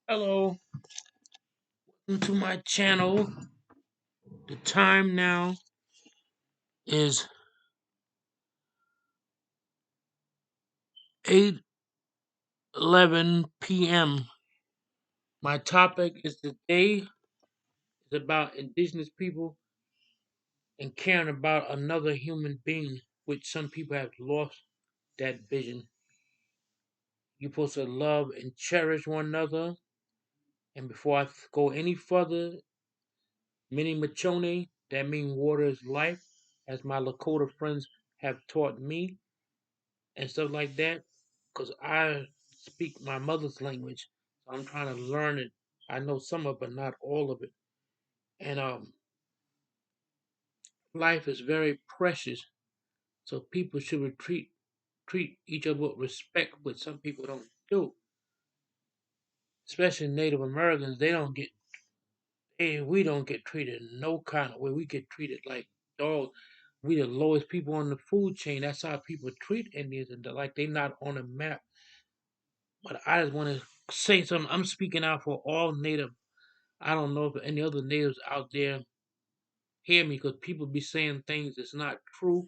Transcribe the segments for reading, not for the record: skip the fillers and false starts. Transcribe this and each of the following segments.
Hello, welcome to my channel. The time now is 8:11 p.m. My topic is today is about indigenous people and caring about another human being, which some people have lost that vision. You're supposed to love and cherish one another. And before I go any further, mini machone, that means water is life, as my Lakota friends have taught me. And stuff like that because I speak my mother's language. So I'm trying to learn it. I know some of it, but not all of it. And life is very precious. So people should treat each other with respect, which some people don't do. Especially Native Americans, we don't get treated no kind of way. We get treated like dogs. We the lowest people on the food chain. That's how people treat Indians, and like they not on a map. But I just want to say something. I'm speaking out for all Native. I don't know if any other natives out there hear me because people be saying things that's not true,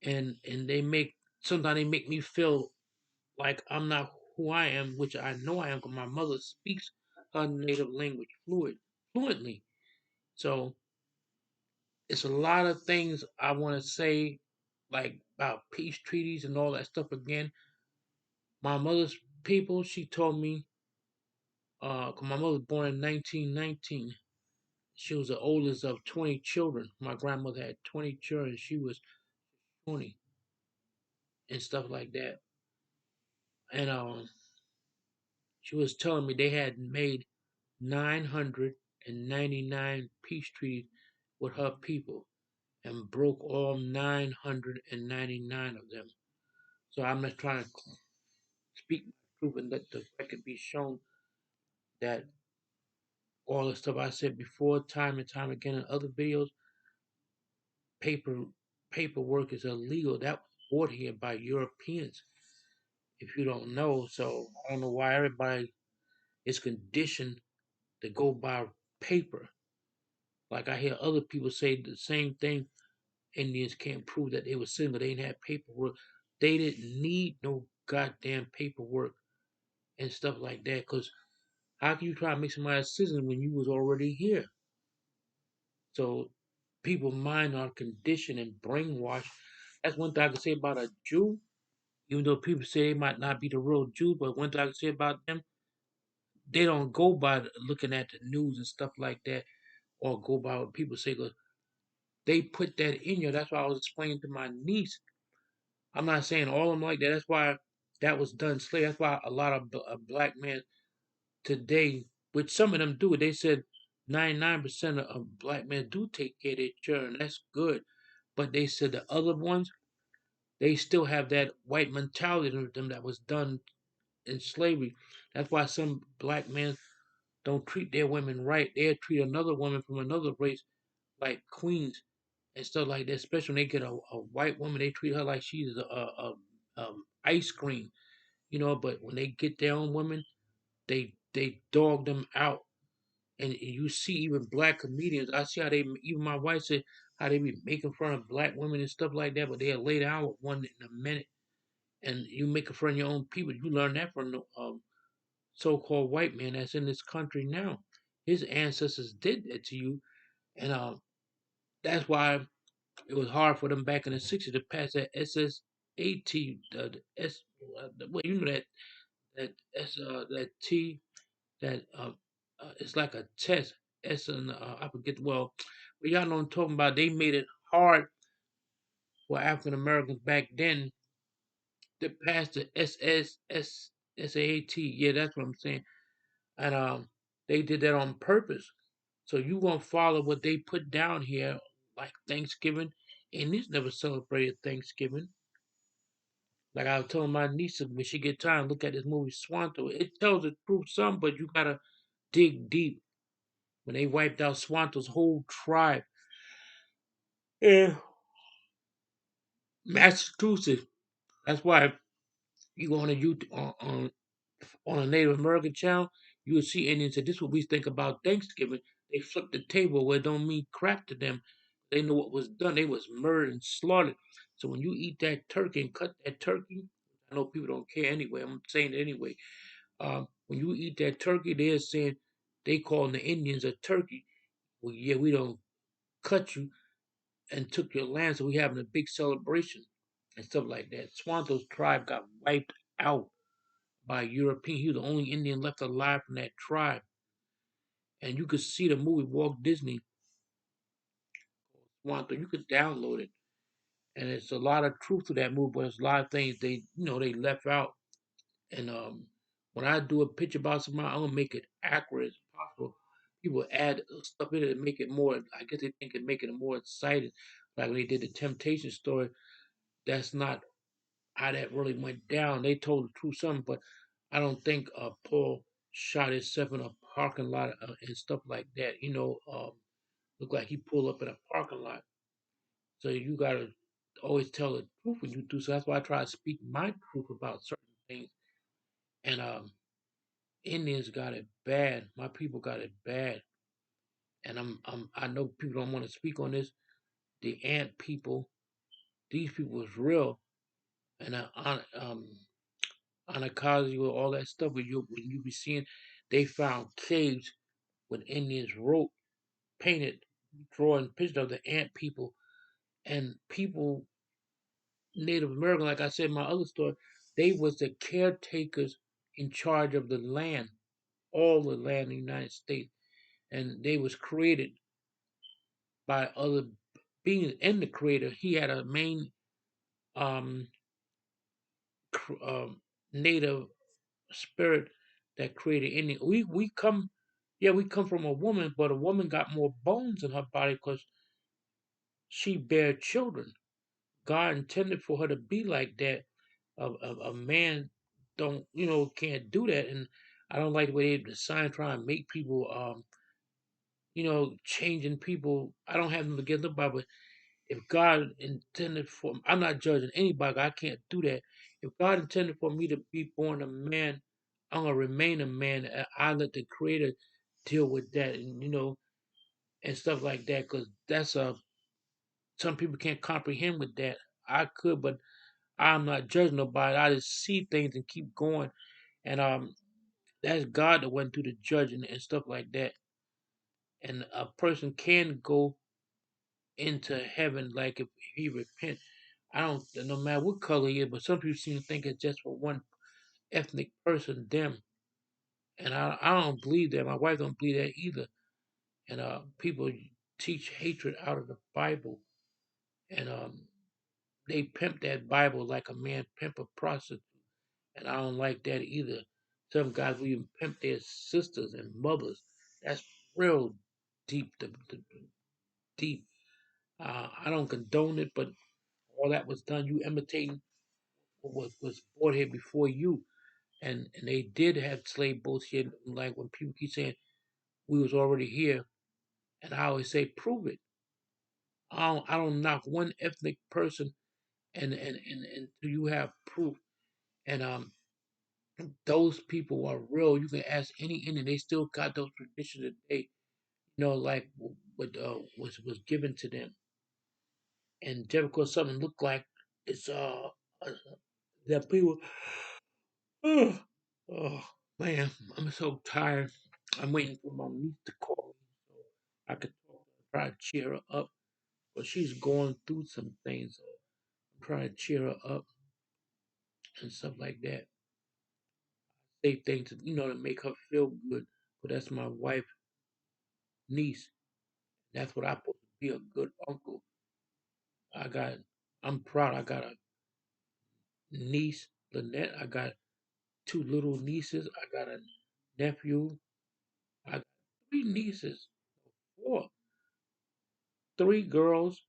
and they make sometimes they make me feel like I'm not who I am, which I know I am because my mother speaks her native language fluently. So it's a lot of things I want to say, like about peace treaties and all that stuff. Again, my mother's people, she told me, 'cause my mother was born in 1919. She was the oldest of 20 children. My grandmother had 20 children. She was 20 and stuff like that. And she was telling me they had made 999 peace treaties with her people and broke all 999 of them. So I'm just trying to speak my truth and let the record be shown that all the stuff I said before, time and time again in other videos, paper paperwork is illegal. That was brought here by Europeans. If you don't know, so I don't know why everybody is conditioned to go by paper. Like I hear other people say the same thing. Indians can't prove that they were single. They didn't have paperwork. They didn't need no goddamn paperwork and stuff like that. Cause how can you try to make somebody a citizen when you was already here? So people mind are conditioned and brainwashed. That's one thing I can say about a Jew. Even though people say they might not be the real Jew, but one thing I can say about them, they don't go by looking at the news and stuff like that, or go by what people say. 'Cause they put that in you. That's why I was explaining to my niece. I'm not saying all of them like that. That's why that was done slave. That's why a lot of black men today, which some of them do, they said 99% of black men do take care of their children. That's good. But they said the other ones, they still have that white mentality to them that was done in slavery. That's why some black men don't treat their women right. They'll treat another woman from another race like queens and stuff like that. Especially when they get a white woman, they treat her like she's ice cream, But when they get their own women, they dog them out. And you see even black comedians. I see how they even my wife said how they be making fun of black women and stuff like that, but they'll lay down with one in a minute. And you making fun of your own people. You learn that from the so-called white man that's in this country now. His ancestors did that to you, and that's why it was hard for them back in the '60s to pass that SSAT, the S, well, you know that T, that it's like a test. S and I forget. Well, but y'all know what I'm talking about. They made it hard for African Americans back then to pass the SAT. Yeah, that's what I'm saying. And they did that on purpose. So you gonna follow what they put down here, like Thanksgiving. Indians never celebrated Thanksgiving. Like I was telling my niece when she get time, look at this movie Swanto. It tells the truth some, but you gotta dig deep. When they wiped out Swanto's whole tribe in Massachusetts. That's why you go on a YouTube on a Native American channel, You would see Indians say, "This is what we think about Thanksgiving." They flip the table where it don't mean crap to them. They know what was done. They was murdered and slaughtered. So when you eat that turkey and cut that turkey, I know people don't care anyway. I'm saying it anyway. When you eat that turkey, they're saying they calling the Indians a turkey. Well, yeah, we don't cut you and took your land, so we having a big celebration and stuff like that. Swanto's tribe got wiped out by European. He was the only Indian left alive from that tribe. And you could see the movie Walt Disney Swanto. You could download it, and it's a lot of truth to that movie, but there's a lot of things they left out. And when I do a pitch about something, I'm gonna make it accurate as possible. People add stuff in it and make it more. I guess they think it make it more exciting. Like when they did the Temptation story, that's not how that really went down. They told the truth something, but I don't think Paul shot himself in a parking lot and stuff like that. Look like he pulled up in a parking lot. So you gotta always tell the truth when you do. So that's why I try to speak my truth about certain things. And Indians got it bad. My people got it bad. And I know people don't want to speak on this. The ant people, these people is real. And Anakazi with all that stuff when you be seeing, they found caves with Indians wrote, painted, drawing pictures of the ant people and people, Native American, like I said in my other story, they was the caretakers in charge of the land, all the land in the United States, and they was created by other beings. And the creator, he had a main um, native spirit that created Indian. We come, yeah, we come from a woman, but a woman got more bones in her body because she bear children. God intended for her to be like that. A man don't, can't do that. And I don't like the way the science try and make people, changing people. I don't have them against nobody, but if God intended for, I'm not judging anybody. I can't do that. If God intended for me to be born a man, I'm gonna remain a man. I let the Creator deal with that, and and stuff like that, because that's some people can't comprehend with that. I could, but I'm not judging nobody. I just see things and keep going. And that's God that went through the judging and stuff like that. And a person can go into heaven like if he repent. I don't, no matter what color he is, but some people seem to think it's just for one ethnic person, them. And I don't believe that. My wife don't believe that either. And people teach hatred out of the Bible. And they pimp that Bible like a man pimp a prostitute. And I don't like that either. Some guys will even pimp their sisters and mothers. That's real deep, deep. I don't condone it, but all that was done. You imitating what was brought here before you, and they did have slave boats here. Like when people keep saying we was already here, and I always say prove it. I don't knock one ethnic person, and until you have proof. And those people are real. You can ask any Indian, they still got those traditions today. Like what was given to them. And just because something look like it's uh that people, oh, oh man, I'm so tired. I'm waiting for my niece to call me so I could talk to her, try to cheer her up. But she's going through some things. So I'm trying to cheer her up and stuff like that. Say things to make her feel good. But that's my wife, niece. That's what I'm supposed to be, a good uncle. I got I'm proud. I got a niece, Lynette. I got two little nieces. I got a nephew. I got three nieces, four, three girls,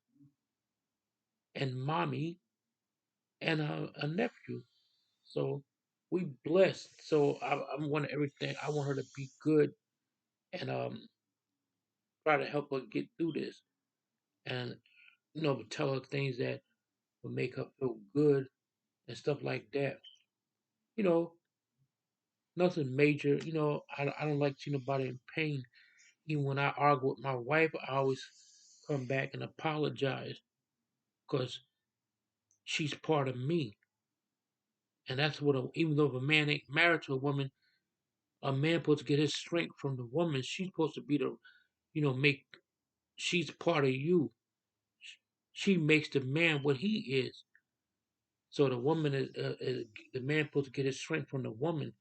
and mommy, and a nephew. So we blessed. So I want everything. I want her to be good and try to help her get through this, and tell her things that will make her feel good and stuff like that. You know, nothing major. I don't like seeing nobody in pain. Even when I argue with my wife, I always come back and apologize because she's part of me. And that's what, even though if a man ain't married to a woman, a man supposed to get his strength from the woman. She's supposed to be the, make, she's part of you. She makes the man what he is. So the woman is the man supposed to get his strength from the woman.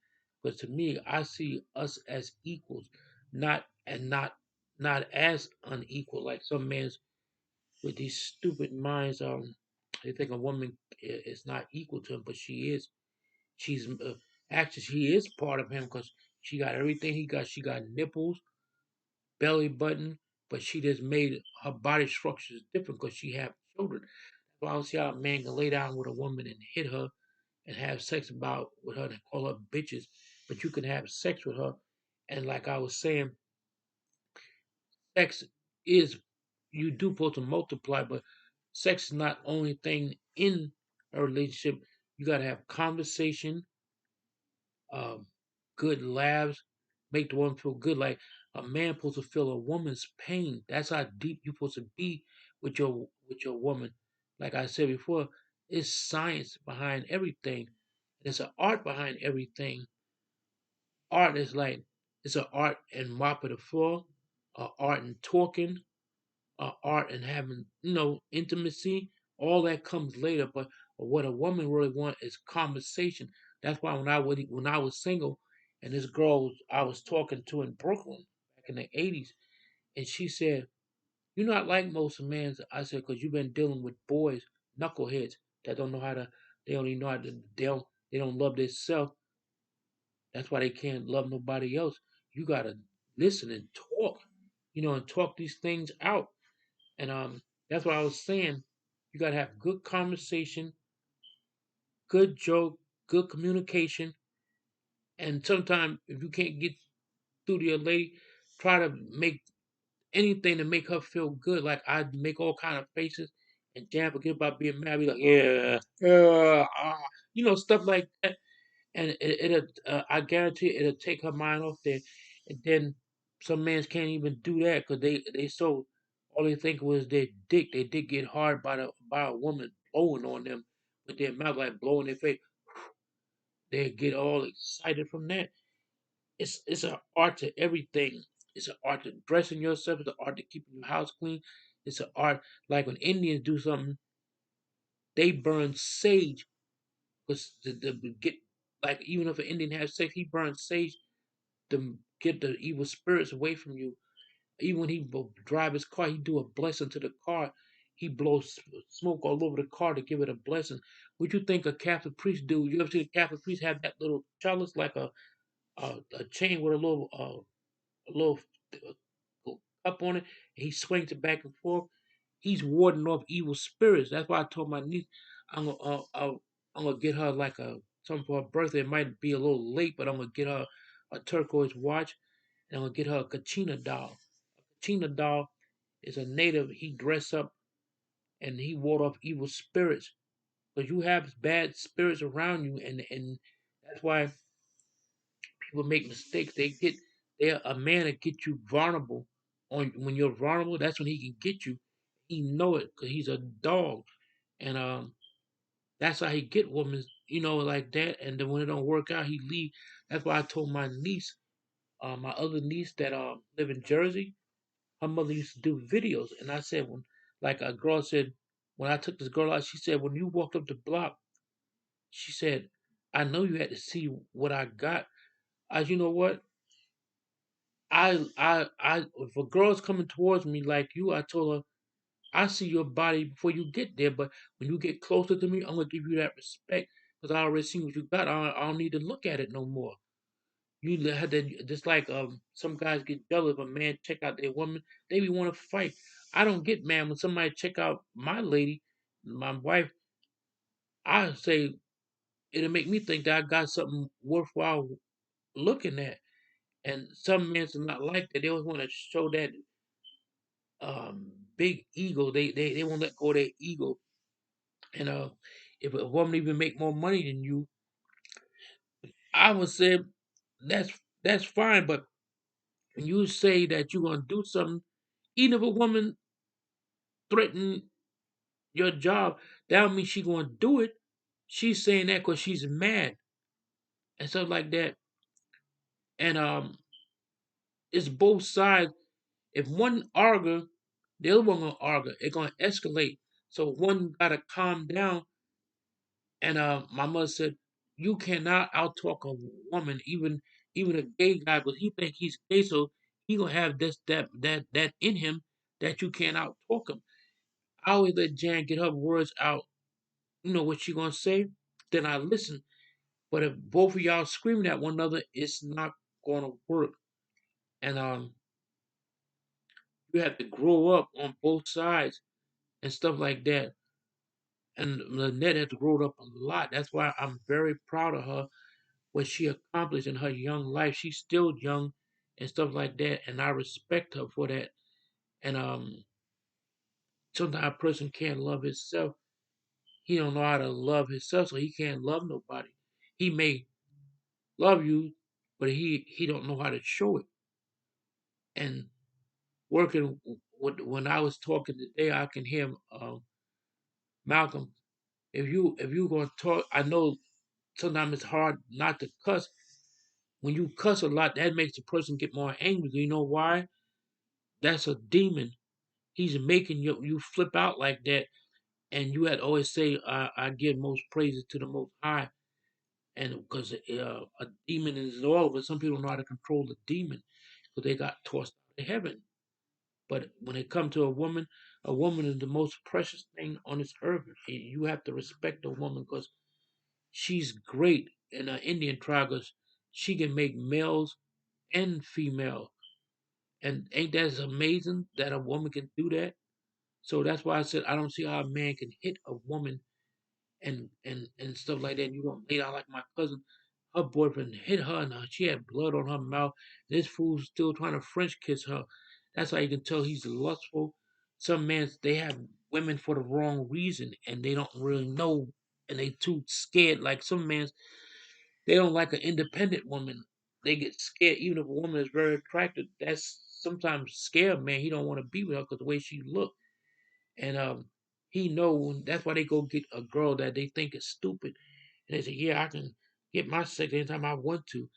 But to me, I see us as equals, not as unequal like some men with these stupid minds. They think a woman is not equal to him, but she is. She's actually she is part of him because she got everything he got. She got nipples, belly button, but she just made her body structure is different because she have children. So I don't see how a man can lay down with a woman and hit her and have sex about with her and call her bitches, but you can have sex with her. And like I was saying, sex is you do supposed to multiply, but sex is not only thing in a relationship. You gotta have conversation, um, good laughs, make the woman feel good. Like a man supposed to feel a woman's pain. That's how deep you supposed to be with your woman. Like I said before, it's science behind everything. There's an art behind everything. Art is like it's an art in mopping the floor, a art in talking, a art in having intimacy. All that comes later, but what a woman really wants is conversation. That's why when I was single, and this girl I was talking to in Brooklyn back in the '80s, and she said, "You're not like most men." I said, "Because you've been dealing with boys, knuckleheads that don't know how to. They don't even know how to. They don't love themselves. That's why they can't love nobody else. You gotta listen and talk, and talk these things out. And that's what I was saying. You gotta have good conversation, good joke, good communication. And sometimes if you can't get through to your lady, try to make anything to make her feel good. Like I make all kind of faces and Jan forget about being mad. Be like, yeah, stuff like that. And I guarantee it'll take her mind off there. And then some men can't even do that because they so all they think was their dick. Their dick get hard by a woman blowing on them with their mouth like blowing their face. They get all excited from that. It's an art to everything. It's an art to dressing yourself. It's an art to keeping your house clean. It's an art like when Indians do something, they burn sage because to get like even if an Indian has sex, he burns sage to get the evil spirits away from you. Even when he drive his car, he do a blessing to the car. He blows smoke all over the car to give it a blessing. What you think a Catholic priest do? You ever see a Catholic priest have that little chalice like a chain with a little cup on it? And he swings it back and forth. He's warding off evil spirits. That's why I told my niece I'm gonna get her like something for her birthday. It might be a little late, but I'm gonna get her a turquoise watch and I'm gonna get her a Kachina doll. Kachina doll is a native. He dress up and he ward off evil spirits because you have bad spirits around you, and that's why people make mistakes. They're a man that get you vulnerable. On when you're vulnerable, that's when he can get you. He know it because he's a dog, and that's how he get women, like that. And then when it don't work out, he leave. That's why I told my niece, my other niece that live in Jersey. Her mother used to do videos, and I said like a girl said, when I took this girl out, she said when you walked up the block, she said, I know you had to see what I got. You know what? If a girl's coming towards me like you, I told her, I see your body before you get there, but when you get closer to me, I'm gonna give you that respect because I already seen what you got. I don't need to look at it no more. You had to just like some guys get jealous if a man check out their woman, they be want to fight. I don't get mad when somebody check out my lady, my wife. I say it'll make me think that I got something worthwhile looking at. And some men are not like that. They always want to show that big ego. They won't let go of their ego. And if a woman even make more money than you, I would say that's that's fine. But when you say that you're gonna do something, even if a woman threaten your job, that don't mean she gonna do it. She's saying that because she's mad and stuff like that. And it's both sides. If one argue, the other one gonna argue. It's gonna escalate. So one gotta calm down. And my mother said, "You cannot outtalk a woman, even a gay guy, but he think he's gay, so he gonna have this that in him that you can't outtalk him." I always let Jan get her words out. You know what she gonna say? Then I listen. But if both of y'all screaming at one another, it's not gonna work. And you have to grow up on both sides and stuff like that. And Lynette has grown up a lot. That's why I'm very proud of her, what she accomplished in her young life. She's still young and stuff like that, and I respect her for that. And sometimes a person can't love himself. He don't know how to love himself, so he can't love nobody. He may love you, but he don't know how to show it. And working with, when I was talking today, I can hear Malcolm. If you gonna talk, I know sometimes it's hard not to cuss. When you cuss a lot, that makes the person get more angry. You know why? That's a demon. He's making you flip out like that. And you had to always say, I give most praises to the Most High. And because a demon is all, but some people know how to control the demon because they got tossed out of heaven. But when it comes to a woman is the most precious thing on this earth. You have to respect a woman because she's great in an Indian tribe 'cause she can make males and female. And ain't that amazing that a woman can do that? So that's why I said I don't see how a man can hit a woman and stuff like that. And you gonna lay down like my cousin. Her boyfriend hit her and she had blood on her mouth. This fool's still trying to French kiss her. That's how you can tell he's lustful. Some men they have women for the wrong reason and they don't really know and they too scared. Like some men, they don't like an independent woman. They get scared even if a woman is very attractive. That's sometimes scare man. He don't want to be with her because the way she look. And he know that's why they go get a girl that they think is stupid. And they say, yeah, I can get my sex anytime I want to.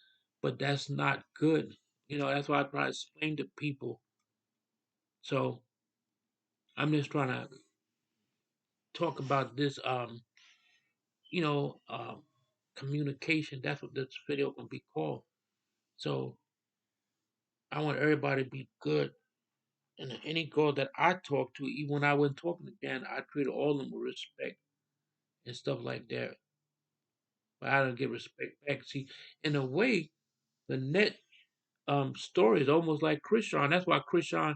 But that's not good. You know, that's why I try to explain to people. So I'm just trying to talk about this you know, communication. That's what this video gonna be called. So I want everybody to be good. And any girl that I talk to, even when I wasn't talking again, I treat all of them with respect and stuff like that. But I don't get respect back. See, in a way, the net story is almost like Krishan. That's why Krishan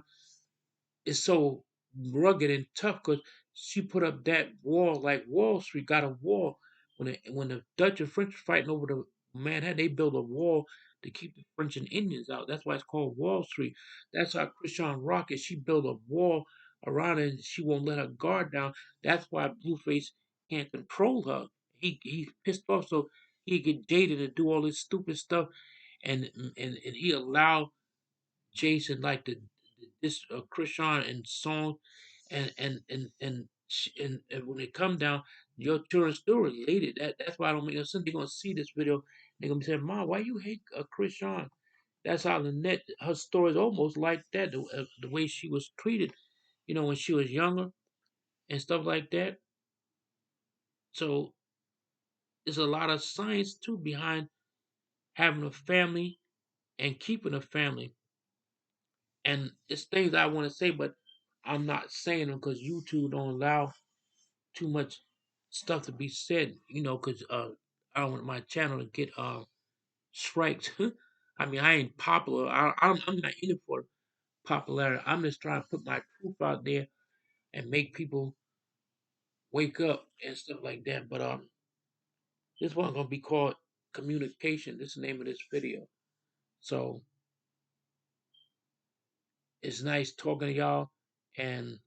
is so rugged and tough because she put up that wall like Wall Street got a wall. When the Dutch and French were fighting over the Manhattan, they built a wall to keep the French and Indians out. That's why it's called Wall Street. That's how Krishan Rock is. She built a wall around it and she won't let her guard down. That's why Blueface can't control her. He's pissed off so he get jaded and do all this stupid stuff and he allowed Jason like this Krishan and song and when it come down, your children still related. That's why I don't make no sense. They're gonna see this video. They're gonna be saying, "Mom, why you hate Krishan?" That's how Lynette her story is almost like that. The way she was treated, you know, when she was younger and stuff like that. So there's a lot of science too behind having a family and keeping a family. And it's things I want to say, but I'm not saying them because YouTube don't allow too much stuff to be said. You know, because I don't want my channel to get striked. I mean, I ain't popular. I'm not in it for popularity. I'm just trying to put my truth out there and make people wake up and stuff like that. But this one gonna be called communication. This is the name of this video. So it's nice talking to y'all, and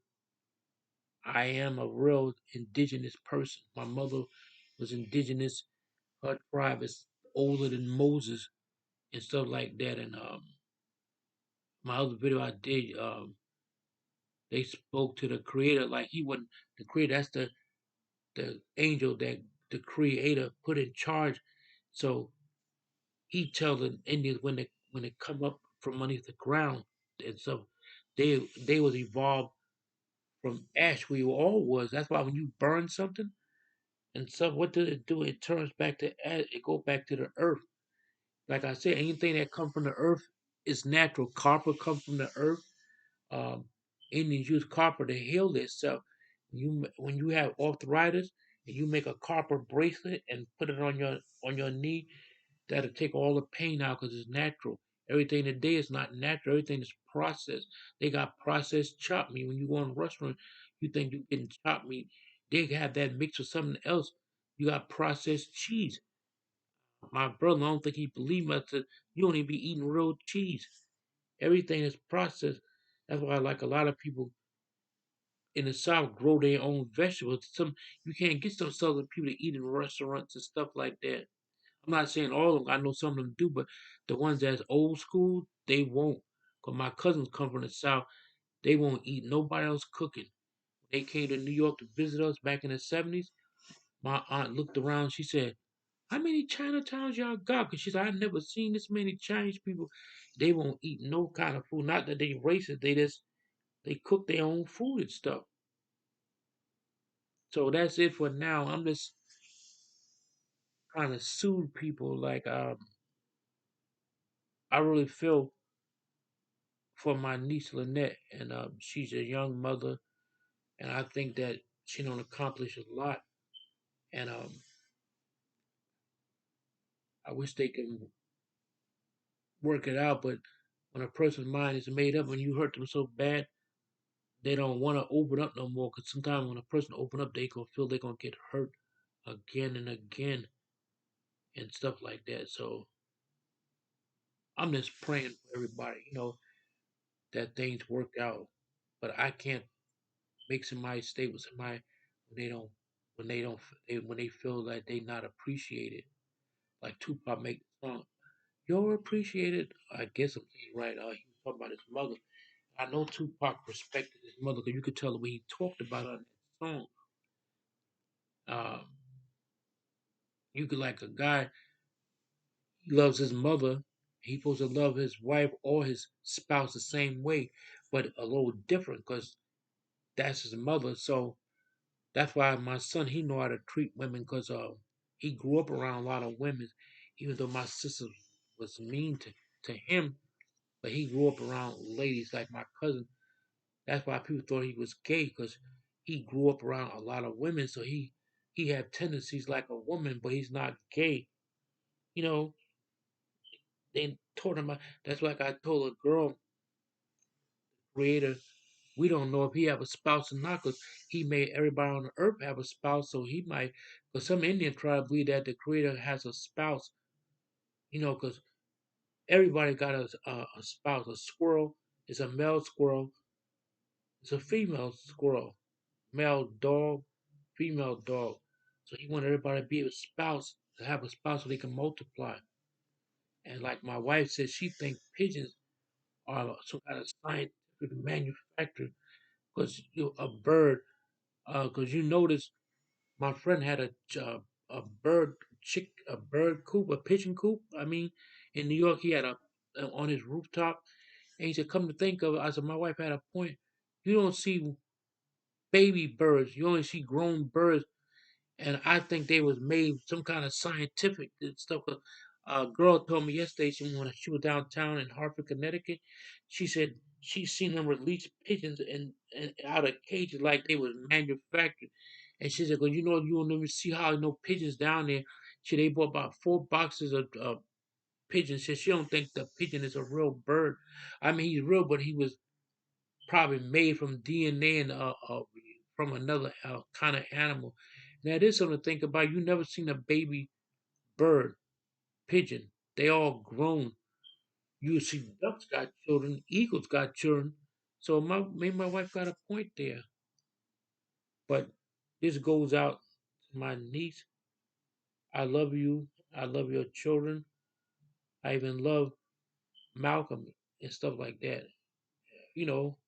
I am a real indigenous person. My mother was indigenous. Her tribe is older than Moses, and stuff like that. And my other video I did, they spoke to the creator like he wasn't the creator. That's the angel that the creator put in charge. So he tells the Indians when they come up from underneath the ground and so they was evolved from ash. We all was. That's why when you burn something and stuff, what does it do? It turns back to ash. It go back to the earth. Like I said, anything that comes from the earth is natural. Copper comes from the earth. Um, Indians use copper to heal themselves. When you have arthritis and you make a copper bracelet and put it on your knee, that'll take all the pain out because it's natural. Everything today is not natural. Everything is processed. They got processed chopped meat. When you go in a restaurant, you think you're getting chopped meat. They have that mixed with something else. You got processed cheese. My brother, I don't think he believed me. I said, you don't even be eating real cheese. Everything is processed. That's why like a lot of people in the South grow their own vegetables. Some you can't get some Southern people to eat in restaurants and stuff like that. I'm not saying all of them. I know some of them do, but the ones that's old school, they won't. Cause my cousins come from the South, they won't eat nobody else cooking. They came to New York to visit us back in the '70s. My aunt looked around. She said, "How many Chinatowns y'all got?" Cause she said, "I never seen this many Chinese people. They won't eat no kind of food. Not that they racist. They cook their own food and stuff." So that's it for now. I'm just trying to soothe people. Like I really feel for my niece Lynette, and she's a young mother, and I think that she don't accomplish a lot. And I wish they can work it out, but when a person's mind is made up, when you hurt them so bad, they don't want to open up no more. Because sometimes when a person open up, they gonna feel they gonna get hurt again and again and stuff like that. So I'm just praying for everybody, that things work out. But I can't make somebody stay with somebody when they don't when they feel like they not appreciated. Like Tupac make the song, "You're appreciated." I guess I'm saying right. He was talking about his mother. I know Tupac respected his mother because you could tell the way he talked about her in that song. Uh, you could like a guy, he loves his mother. He's supposed to love his wife or his spouse the same way, but a little different because that's his mother. So that's why my son he know how to treat women because he grew up around a lot of women. Even though my sister was mean to him, but he grew up around ladies like my cousin. That's why people thought he was gay because he grew up around a lot of women. So he had tendencies like a woman, but he's not gay. You know, they told him. That's like I told a girl creator. We don't know if he have a spouse or not because he made everybody on the earth have a spouse. So he might. Because some Indian tribe believe that the creator has a spouse. Because everybody got a spouse. A squirrel is a male squirrel. It's a female squirrel. Male dog, female dog. So he wanted everybody to be a spouse, to have a spouse so they can multiply. And like my wife said, she thinks pigeons are some kind of scientific manufacture because a bird. Because you notice my friend had a bird coop, a pigeon coop. I mean, in New York, he had a on his rooftop, and he said, "Come to think of it," I said, "My wife had a point. You don't see baby birds. You only see grown birds." And I think they was made some kind of scientific stuff. A girl told me yesterday when she was downtown in Hartford, Connecticut, she said she seen them release pigeons and out of cages like they was manufactured. And she said, "Cause you don't even see how pigeons down there." They bought about 4 boxes of pigeons. She don't think the pigeon is a real bird. I mean, he's real, but he was probably made from DNA and from another kind of animal. Now, it is something to think about. You never seen a baby bird, pigeon. They all grown. You see ducks got children, eagles got children. So maybe my wife got a point there. But this goes out to my niece. I love you. I love your children. I even love Malcolm and stuff like that. You know,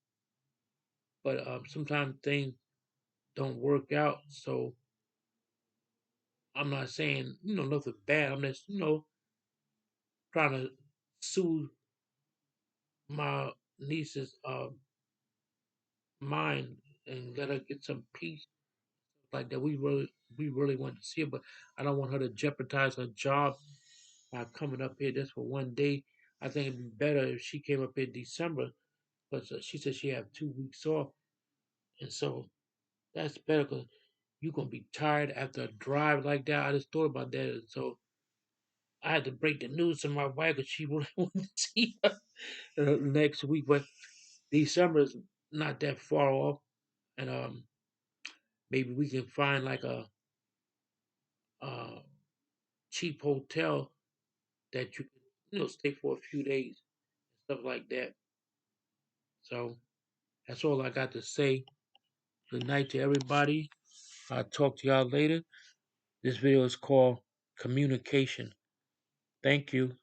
but sometimes things don't work out. So I'm not saying nothing bad. I'm just trying to soothe my niece's mind and let her get some peace like that. We really want to see her, but I don't want her to jeopardize her job by coming up here just for one day. I think it'd be better if she came up in December, because she said she have 2 weeks off, and so that's better because you're gonna be tired after a drive like that. I just thought about that, and so I had to break the news to my wife because she really wanted to see her next week. But December is not that far off, and maybe we can find like a cheap hotel that you can stay for a few days, stuff like that. So that's all I got to say. Good night to everybody. I'll talk to y'all later. This video is called Communication. Thank you.